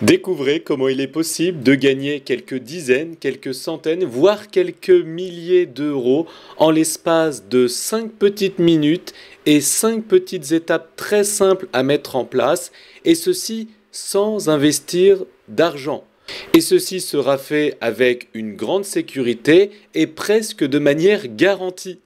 Découvrez comment il est possible de gagner quelques dizaines, quelques centaines, voire quelques milliers d'euros en l'espace de 5 petites minutes et 5 petites étapes très simples à mettre en place, et ceci sans investir d'argent. Et ceci sera fait avec une grande sécurité et presque de manière garantie.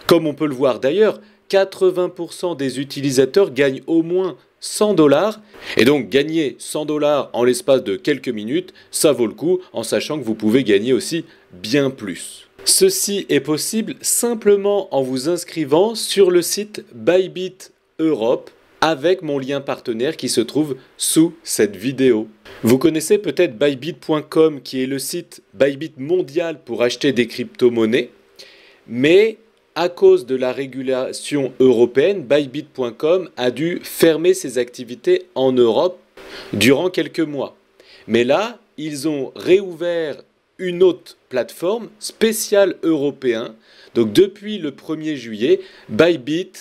Comme on peut le voir d'ailleurs, 80% des utilisateurs gagnent au moins 100 $, et donc gagner 100 $ en l'espace de quelques minutes, ça vaut le coup, en sachant que vous pouvez gagner aussi bien plus. Ceci est possible simplement en vous inscrivant sur le site Bybit Europe avec mon lien partenaire qui se trouve sous cette vidéo. Vous connaissez peut-être bybit.com qui est le site Bybit mondial pour acheter des crypto-monnaies, mais à cause de la régulation européenne, Bybit.com a dû fermer ses activités en Europe durant quelques mois. Mais là, ils ont réouvert une autre plateforme spéciale européenne. Donc depuis le 1er juillet, Bybit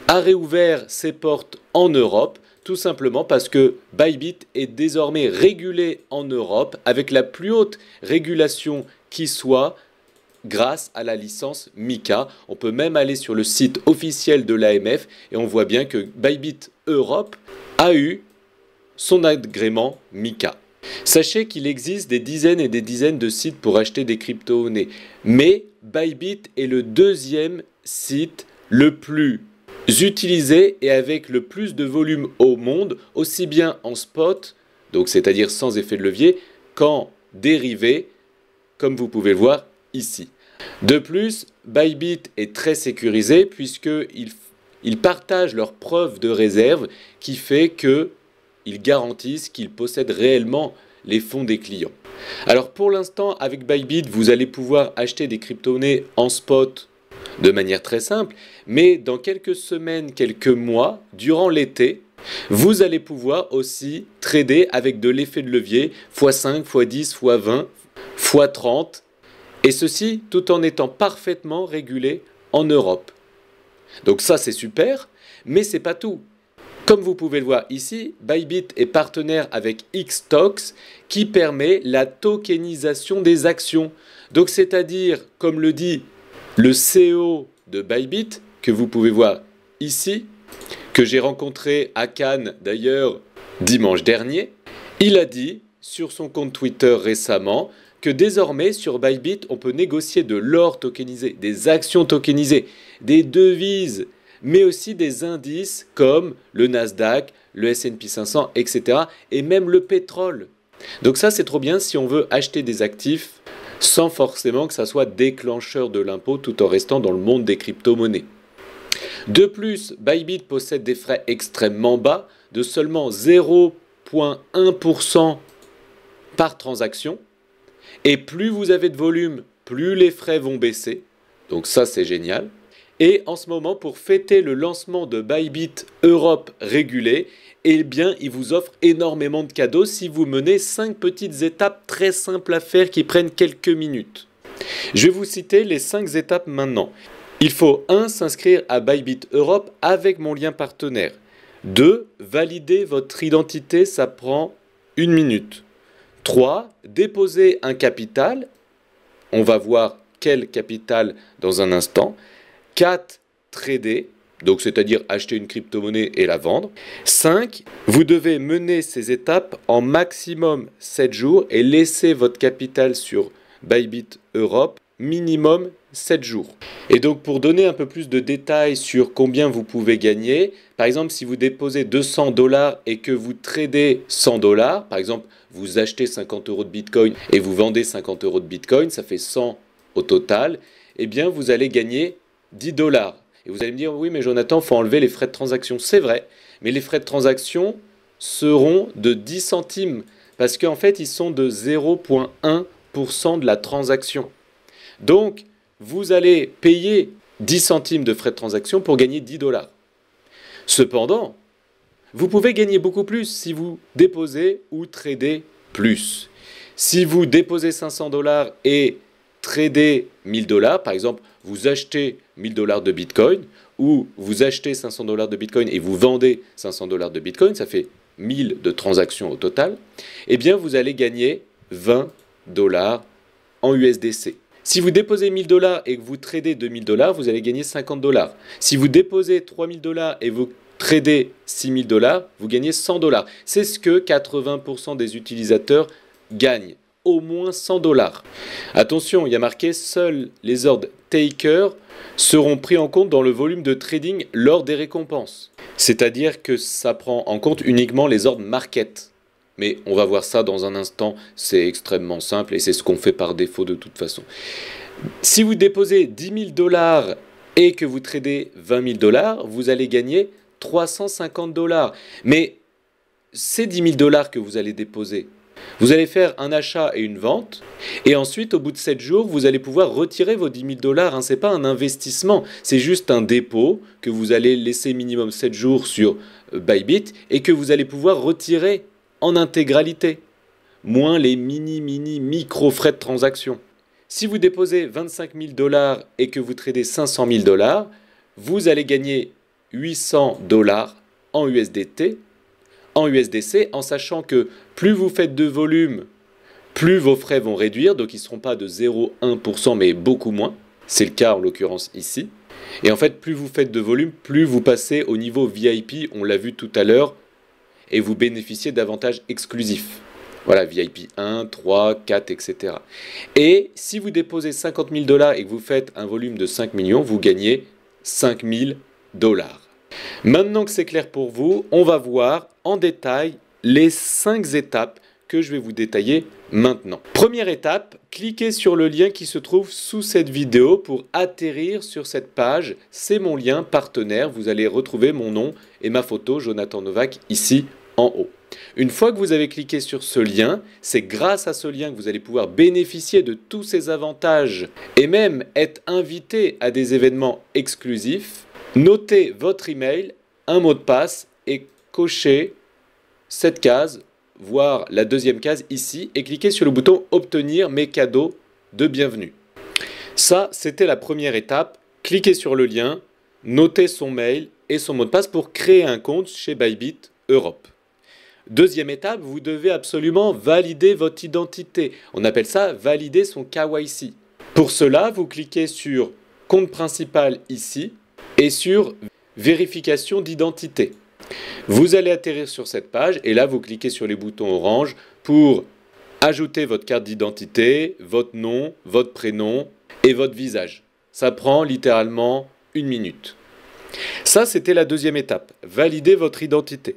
a réouvert ses portes en Europe, tout simplement parce que Bybit est désormais régulé en Europe avec la plus haute régulation qui soit, grâce à la licence MiCA. On peut même aller sur le site officiel de l'AMF et on voit bien que Bybit Europe a eu son agrément MiCA. Sachez qu'il existe des dizaines et des dizaines de sites pour acheter des crypto-monnaies, mais Bybit est le deuxième site le plus utilisé et avec le plus de volume au monde, aussi bien en spot, donc c'est-à-dire sans effet de levier, qu'en dérivé, comme vous pouvez le voir ici. De plus, Bybit est très sécurisé puisqu'ils partagent leurs preuves de réserve qui fait qu'ils garantissent qu'ils possèdent réellement les fonds des clients. Alors pour l'instant, avec Bybit, vous allez pouvoir acheter des crypto-monnaies en spot de manière très simple, mais dans quelques semaines, quelques mois, durant l'été, vous allez pouvoir aussi trader avec de l'effet de levier x5, x10, x20, x30, et ceci tout en étant parfaitement régulé en Europe. Donc ça c'est super, mais c'est pas tout. Comme vous pouvez le voir ici, Bybit est partenaire avec Xtox qui permet la tokenisation des actions. Donc c'est-à-dire, comme le dit le CEO de Bybit, que vous pouvez voir ici, que j'ai rencontré à Cannes d'ailleurs dimanche dernier, il a dit sur son compte Twitter récemment que désormais sur Bybit, on peut négocier de l'or tokenisé, des actions tokenisées, des devises, mais aussi des indices comme le Nasdaq, le S&P 500, etc. et même le pétrole. Donc ça, c'est trop bien si on veut acheter des actifs sans forcément que ça soit déclencheur de l'impôt tout en restant dans le monde des crypto-monnaies. De plus, Bybit possède des frais extrêmement bas de seulement 0,1% par transaction. Et plus vous avez de volume, plus les frais vont baisser. Donc ça, c'est génial. Et en ce moment, pour fêter le lancement de Bybit Europe régulé, eh bien, il vous offre énormément de cadeaux si vous menez 5 petites étapes très simples à faire qui prennent quelques minutes. Je vais vous citer les 5 étapes maintenant. Il faut 1. S'inscrire à Bybit Europe avec mon lien partenaire. 2. Valider votre identité, ça prend 1 minute. 3. Déposer un capital. On va voir quel capital dans un instant. 4. Trader, donc c'est-à-dire acheter une crypto-monnaie et la vendre. 5. Vous devez mener ces étapes en maximum 7 jours et laisser votre capital sur Bybit Europe minimum 7 jours. Et donc pour donner un peu plus de détails sur combien vous pouvez gagner, par exemple si vous déposez 200 $ et que vous tradez 100 $, par exemple vous achetez 50 € de Bitcoin et vous vendez 50 € de Bitcoin, ça fait 100 au total, eh bien vous allez gagner 10 $. Et vous allez me dire, oui mais Jonathan, il faut enlever les frais de transaction. C'est vrai, mais les frais de transaction seront de 10 centimes, parce qu'en fait ils sont de 0,1% de la transaction. Donc, vous allez payer 10 centimes de frais de transaction pour gagner 10 $. Cependant, vous pouvez gagner beaucoup plus si vous déposez ou tradez plus. Si vous déposez 500 $ et tradez 1000 $, par exemple, vous achetez 1000 $ de Bitcoin ou vous achetez 500 $ de Bitcoin et vous vendez 500 $ de Bitcoin, ça fait 1000 de transactions au total, eh bien vous allez gagner 20 $ en USDC. Si vous déposez 1000 $ et que vous tradez 2000 $, vous allez gagner 50 $. Si vous déposez 3000 $ et vous tradez 6000 $, vous gagnez 100 $. C'est ce que 80% des utilisateurs gagnent, au moins 100 $. Attention, il y a marqué seuls les ordres taker seront pris en compte dans le volume de trading lors des récompenses. C'est-à-dire que ça prend en compte uniquement les ordres market. Mais on va voir ça dans un instant, c'est extrêmement simple et c'est ce qu'on fait par défaut de toute façon. Si vous déposez 10 000 $ et que vous tradez 20 000 $, vous allez gagner 350 $. Mais ces 10 000 $ que vous allez déposer, vous allez faire un achat et une vente, et ensuite, au bout de 7 jours, vous allez pouvoir retirer vos 10 000 $. Ce n'est pas un investissement, c'est juste un dépôt que vous allez laisser minimum 7 jours sur Bybit et que vous allez pouvoir retirer en intégralité, moins les micro frais de transaction. Si vous déposez 25 000 $ et que vous tradez 500 000 $, vous allez gagner 800 $ en USDT, en USDC, en sachant que plus vous faites de volume, plus vos frais vont réduire, donc ils ne seront pas de 0,1% mais beaucoup moins. C'est le cas en l'occurrence ici. Et en fait, plus vous faites de volume, plus vous passez au niveau VIP, on l'a vu tout à l'heure, et vous bénéficiez d'avantages exclusifs. Voilà, VIP 1, 3, 4, etc. Et si vous déposez 50 000 $ et que vous faites un volume de 5 millions, vous gagnez 5 000 $. Maintenant que c'est clair pour vous, on va voir en détail les 5 étapes que je vais vous détailler maintenant. Première étape, cliquez sur le lien qui se trouve sous cette vidéo pour atterrir sur cette page. C'est mon lien partenaire, vous allez retrouver mon nom et ma photo, Jonathan Novak, ici en haut. Une fois que vous avez cliqué sur ce lien, c'est grâce à ce lien que vous allez pouvoir bénéficier de tous ces avantages et même être invité à des événements exclusifs. Notez votre email, un mot de passe et cochez cette case, voire la deuxième case ici, et cliquez sur le bouton « Obtenir mes cadeaux de bienvenue ». Ça, c'était la première étape. Cliquez sur le lien, notez son mail et son mot de passe pour créer un compte chez Bybit Europe. Deuxième étape, vous devez absolument valider votre identité. On appelle ça valider son KYC. Pour cela, vous cliquez sur « Compte principal » ici et sur « Vérification d'identité ». Vous allez atterrir sur cette page et là, vous cliquez sur les boutons orange pour ajouter votre carte d'identité, votre nom, votre prénom et votre visage. Ça prend littéralement 1 minute. Ça, c'était la deuxième étape, valider votre identité.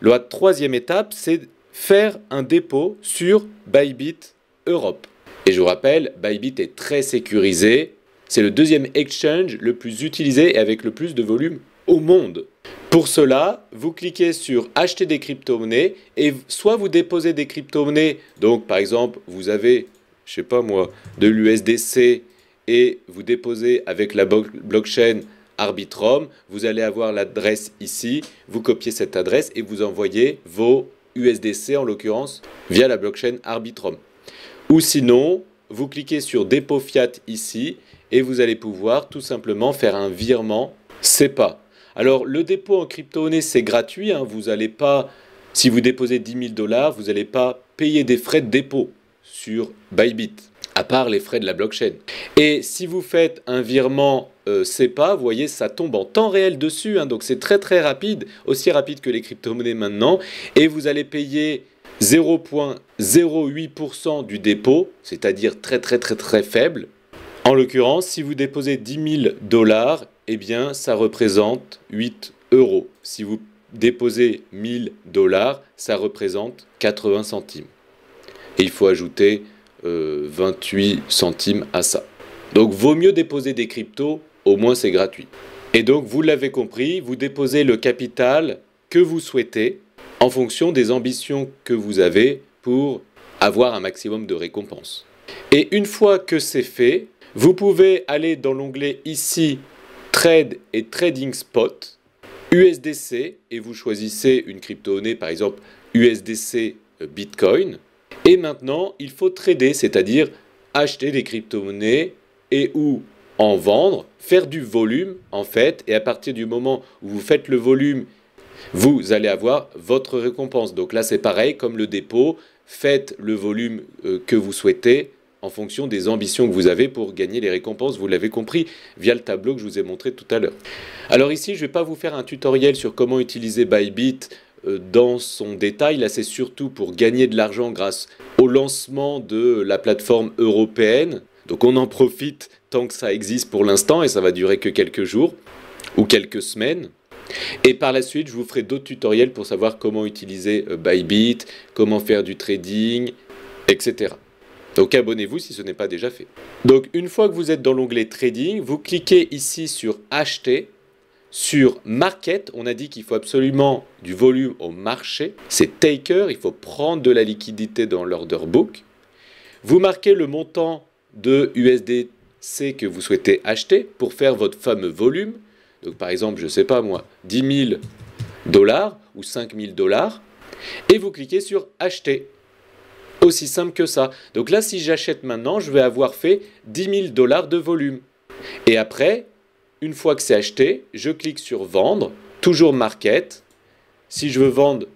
La troisième étape, c'est faire un dépôt sur Bybit Europe. Et je vous rappelle, Bybit est très sécurisé. C'est le deuxième exchange le plus utilisé et avec le plus de volume au monde. Pour cela, vous cliquez sur acheter des crypto-monnaies et soit vous déposez des crypto-monnaies, donc par exemple vous avez, je sais pas moi, de l'USDC et vous déposez avec la blockchain Arbitrum, vous allez avoir l'adresse ici, vous copiez cette adresse et vous envoyez vos USDC en l'occurrence via la blockchain Arbitrum. Ou sinon, vous cliquez sur dépôt fiat ici et vous allez pouvoir tout simplement faire un virement SEPA. Alors, le dépôt en crypto-monnaie, c'est gratuit. Vous n'allez pas, si vous déposez 10 000 $, vous n'allez pas payer des frais de dépôt sur Bybit, à part les frais de la blockchain. Et si vous faites un virement SEPA, vous voyez, ça tombe en temps réel dessus. Donc, c'est très très rapide, aussi rapide que les crypto-monnaies maintenant. Et vous allez payer 0,08% du dépôt, c'est-à-dire très très très très faible. En l'occurrence, si vous déposez 10 000 $, eh bien, ça représente 8 €. Si vous déposez 1000 $, ça représente 80 centimes. Et il faut ajouter 28 centimes à ça. Donc, vaut mieux déposer des cryptos, au moins c'est gratuit. Et donc, vous l'avez compris, vous déposez le capital que vous souhaitez en fonction des ambitions que vous avez pour avoir un maximum de récompenses. Et une fois que c'est fait, vous pouvez aller dans l'onglet ici, Trade et Trading Spot, USDC, et vous choisissez une crypto-monnaie, par exemple USDC Bitcoin. Et maintenant, il faut trader, c'est-à-dire acheter des crypto-monnaies et ou en vendre, faire du volume en fait. Et à partir du moment où vous faites le volume, vous allez avoir votre récompense. Donc là, c'est pareil, comme le dépôt, faites le volume que vous souhaitez en fonction des ambitions que vous avez pour gagner les récompenses, vous l'avez compris, via le tableau que je vous ai montré tout à l'heure. Alors ici, je ne vais pas vous faire un tutoriel sur comment utiliser Bybit dans son détail. Là, c'est surtout pour gagner de l'argent grâce au lancement de la plateforme européenne. Donc on en profite tant que ça existe pour l'instant, et ça va durer que quelques jours ou quelques semaines. Et par la suite, je vous ferai d'autres tutoriels pour savoir comment utiliser Bybit, comment faire du trading, etc. Donc abonnez-vous si ce n'est pas déjà fait. Donc une fois que vous êtes dans l'onglet Trading, vous cliquez ici sur Acheter. Sur Market, on a dit qu'il faut absolument du volume au marché. C'est Taker, il faut prendre de la liquidité dans l'order book. Vous marquez le montant de USDC que vous souhaitez acheter pour faire votre fameux volume. Donc par exemple, je ne sais pas moi, 10 000 $ ou 5 000 $. Et vous cliquez sur Acheter. Aussi simple que ça. Donc là, si j'achète maintenant, je vais avoir fait 10 000 $ de volume. Et après, une fois que c'est acheté, je clique sur Vendre, toujours Market. Si je veux vendre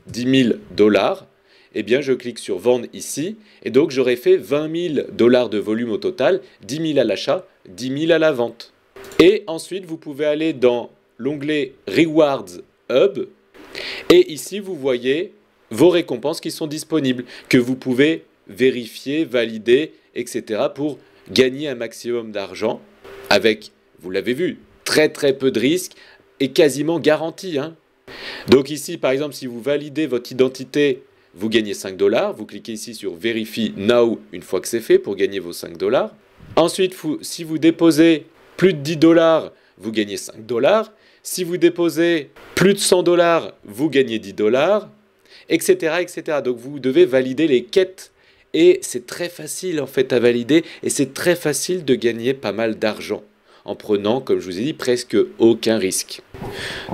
10 000 $, eh bien je clique sur Vendre ici. Et donc j'aurai fait 20 000 $ de volume au total, 10 000 à l'achat, 10 000 à la vente. Et ensuite, vous pouvez aller dans l'onglet Rewards Hub. Et ici, vous voyez vos récompenses qui sont disponibles, que vous pouvez vérifier, valider, etc. pour gagner un maximum d'argent avec, vous l'avez vu, très peu de risques et quasiment garanti. Donc ici, par exemple, si vous validez votre identité, vous gagnez 5 $. Vous cliquez ici sur Verify Now une fois que c'est fait pour gagner vos 5 $. Ensuite, si vous déposez plus de 10 $, vous gagnez 5 $. Si vous déposez plus de 100 $, vous gagnez 10 $, etc., etc. Donc vous devez valider les quêtes. Et c'est très facile en fait à valider et c'est très facile de gagner pas mal d'argent en prenant, comme je vous ai dit, presque aucun risque.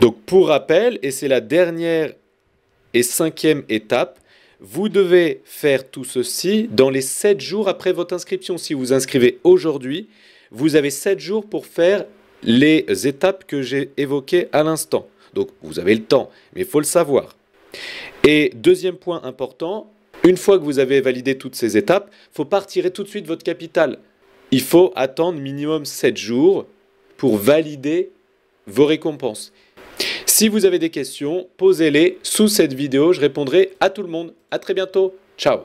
Donc pour rappel, et c'est la dernière et 5e étape, vous devez faire tout ceci dans les 7 jours après votre inscription. Si vous inscrivez aujourd'hui, vous avez 7 jours pour faire les étapes que j'ai évoquées à l'instant. Donc vous avez le temps, mais il faut le savoir. Et deuxième point important, une fois que vous avez validé toutes ces étapes, il ne faut pas retirer tout de suite votre capital. Il faut attendre minimum 7 jours pour valider vos récompenses. Si vous avez des questions, posez-les sous cette vidéo. Je répondrai à tout le monde. À très bientôt. Ciao.